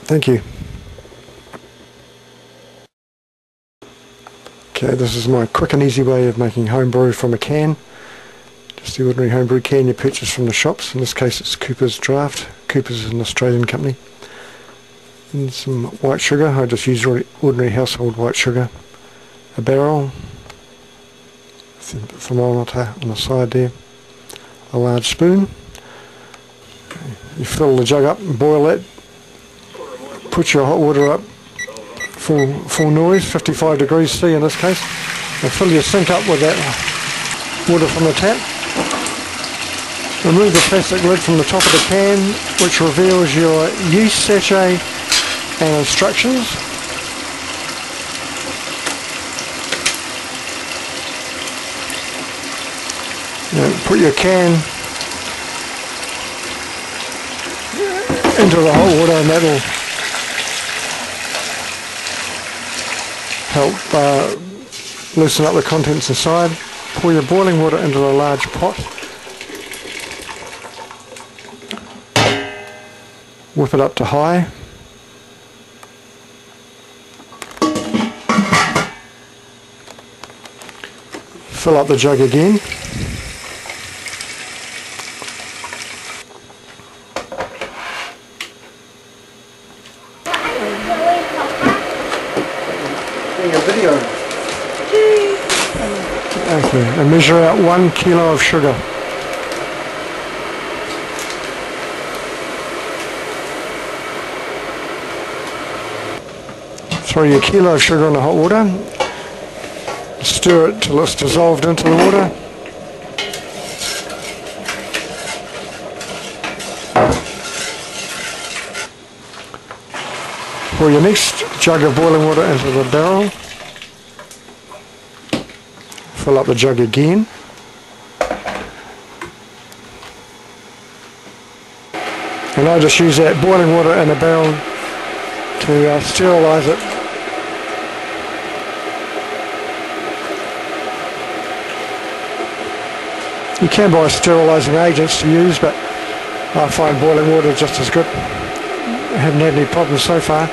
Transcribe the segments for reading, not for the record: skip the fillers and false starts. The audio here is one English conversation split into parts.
Thank you. Okay, this is my quick and easy way of making home brew from a can. Just the ordinary homebrew can you purchase from the shops. In this case it's Cooper's Draft. Cooper's is an Australian company. And some white sugar. I just use ordinary household white sugar. A barrel. Thermometer on the side there. A large spoon. You fill the jug up and boil it. Put your hot water up full noise, 55 degrees C in this case, and fill your sink up with that water from the tap. Remove the plastic lid from the top of the can, which reveals your yeast sachet and instructions. Put your can into the hot water, and that'll help loosen up the contents inside. Pour your boiling water into a large pot. Whip it up to high. Fill up the jug again. Okay, and measure out 1 kilo of sugar. Throw your kilo of sugar in the hot water. Stir it till it's dissolved into the water. Pour your next jug of boiling water into the barrel. Fill up the jug again. And I just use that boiling water in the barrel to sterilise it. You can buy sterilising agents to use, but I find boiling water just as good. I haven't had any problems so far.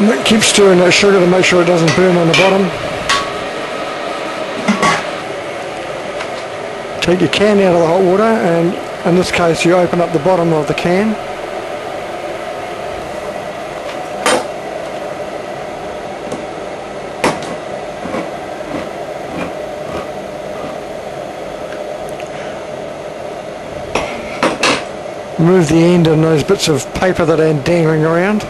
And keep stirring that sugar to make sure it doesn't burn on the bottom. Take your can out of the hot water, and in this case you open up the bottom of the can. Remove the end and those bits of paper that are dangling around.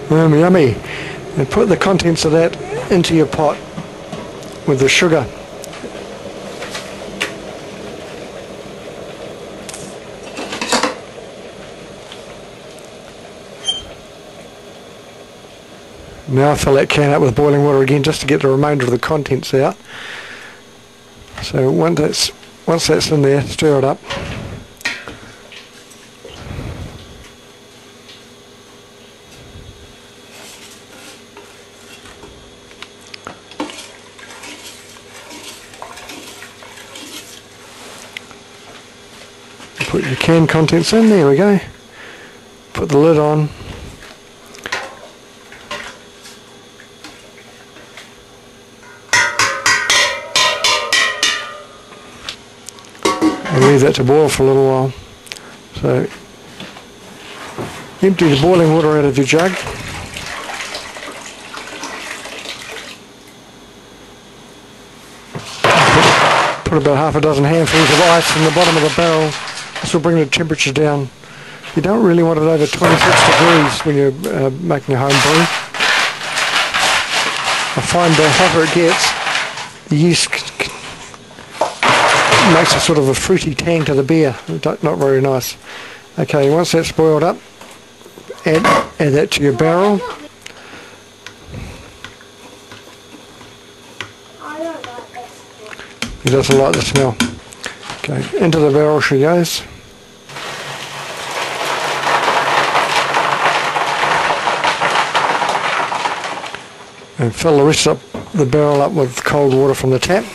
Yummy. And put the contents of that into your pot with the sugar. Now fill that can up with boiling water again just to get the remainder of the contents out. So once that's in there, stir it up. Put your can contents in, there we go. Put the lid on. And leave that to boil for a little while. So empty the boiling water out of your jug. Put about half a dozen handfuls of ice in the bottom of the barrel. This will bring the temperature down. You don't really want it over 26 degrees when you're making a home brew. I find the hotter it gets, the yeast makes a sort of a fruity tang to the beer. Not very nice. Okay, once that's boiled up, add that to your barrel. He doesn't like the smell. Okay, into the barrel she goes. And fill the rest of the barrel up with cold water from the tap.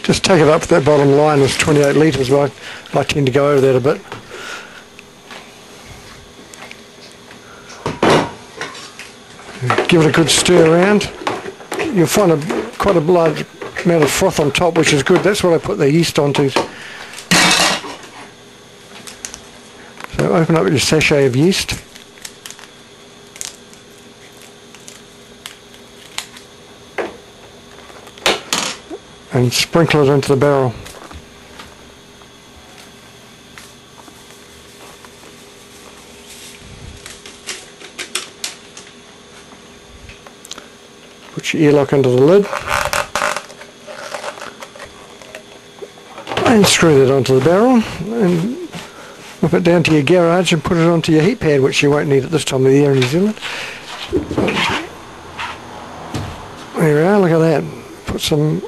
Just take it up, that bottom line is 28 litres, but I tend to go over that a bit. Give it a good stir around. You'll find quite a large amount of froth on top, which is good. That's what I put the yeast onto. So open up your sachet of yeast. And sprinkle it into the barrel. Put your earlock into the lid and screw that onto the barrel and whip it down to your garage and put it onto your heat pad, which you won't need at this time of the year in New Zealand. There we are, look at that. Put some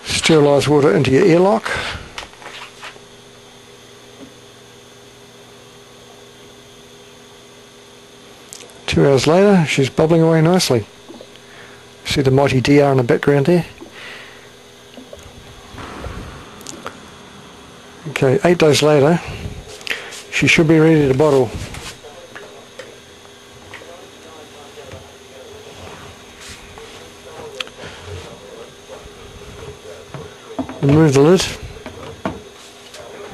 sterilised water into your airlock. Two hours later, she's bubbling away nicely. See the mighty DR in the background there? Okay, 8 days later, she should be ready to bottle. Remove the lid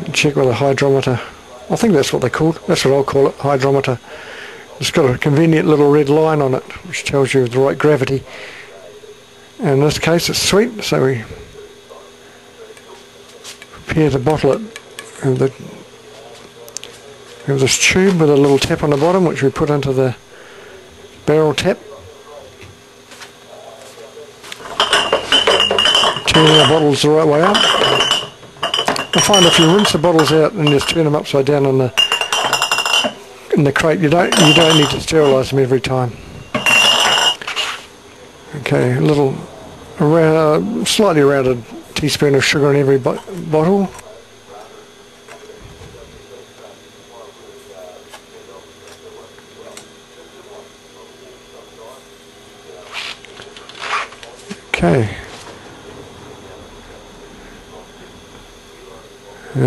and check with a hydrometer. I think that's what they call it. That's what I'll call it, hydrometer. It's got a convenient little red line on it which tells you the right gravity. And in this case it's sweet, so we prepare to bottle it. And we have this tube with a little tap on the bottom which we put into the barrel tap. Turn our bottles the right way up. I find if you rinse the bottles out and just turn them upside down in the crate, you don't need to sterilise them every time. Okay, a little slightly rounded teaspoon of sugar in every bottle. Okay.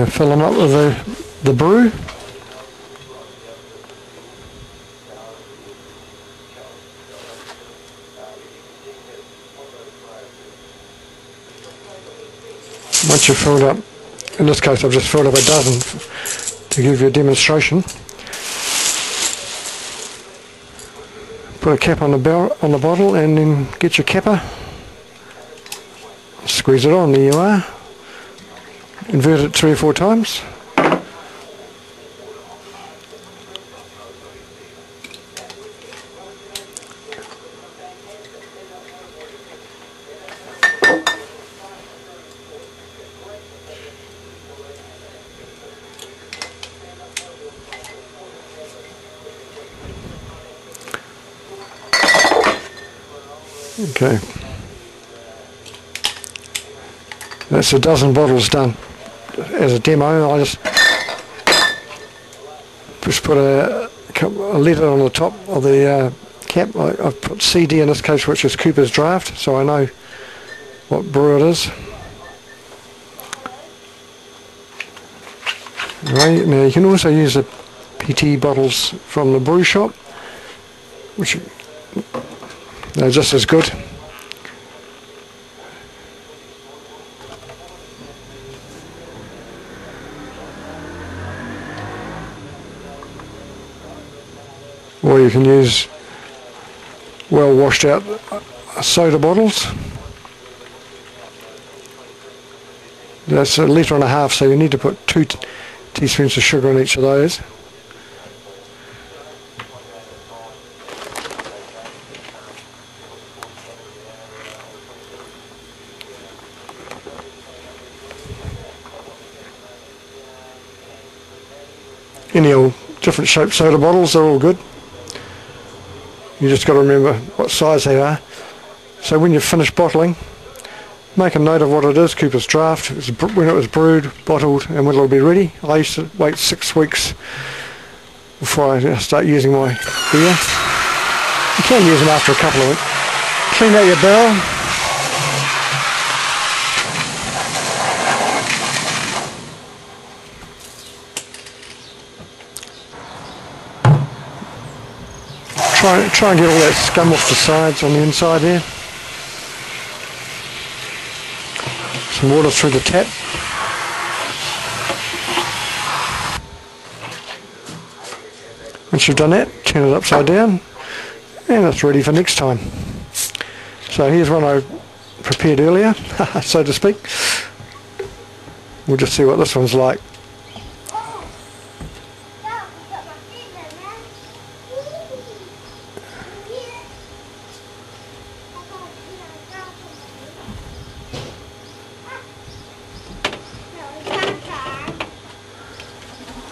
Fill them up with the brew. Once you've filled up, in this case I've just filled up a dozen to give you a demonstration. Put a cap on the bottle and then get your capper. Squeeze it on, there you are. Invert it 3 or 4 times. Okay. That's a dozen bottles done. As a demo, I just put a letter on the top of the cap. I've put CD in this case, which is Cooper's Draft, so I know what brew it is. Right, now you can also use the PT bottles from the brew shop, which they're just as good. Or you can use well washed out soda bottles. That's 1.5 litres, so you need to put teaspoons of sugar in each of those. Any old different shaped soda bottles, they're all good. You just got to remember what size they are. So when you've finished bottling, make a note of what it is, keep its draft, when it was brewed, bottled, and when it'll be ready. I used to wait 6 weeks before I start using my beer. You can use them after a couple of weeks. Clean out your barrel. Try and get all that scum off the sides on the inside there. Some water through the tap. Once you've done that, turn it upside down and it's ready for next time. So here's one I prepared earlier, so to speak. We'll just see what this one's like.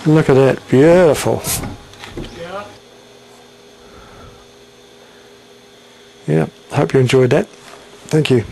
Look at that, beautiful. Yeah, hope you enjoyed that. Thank you.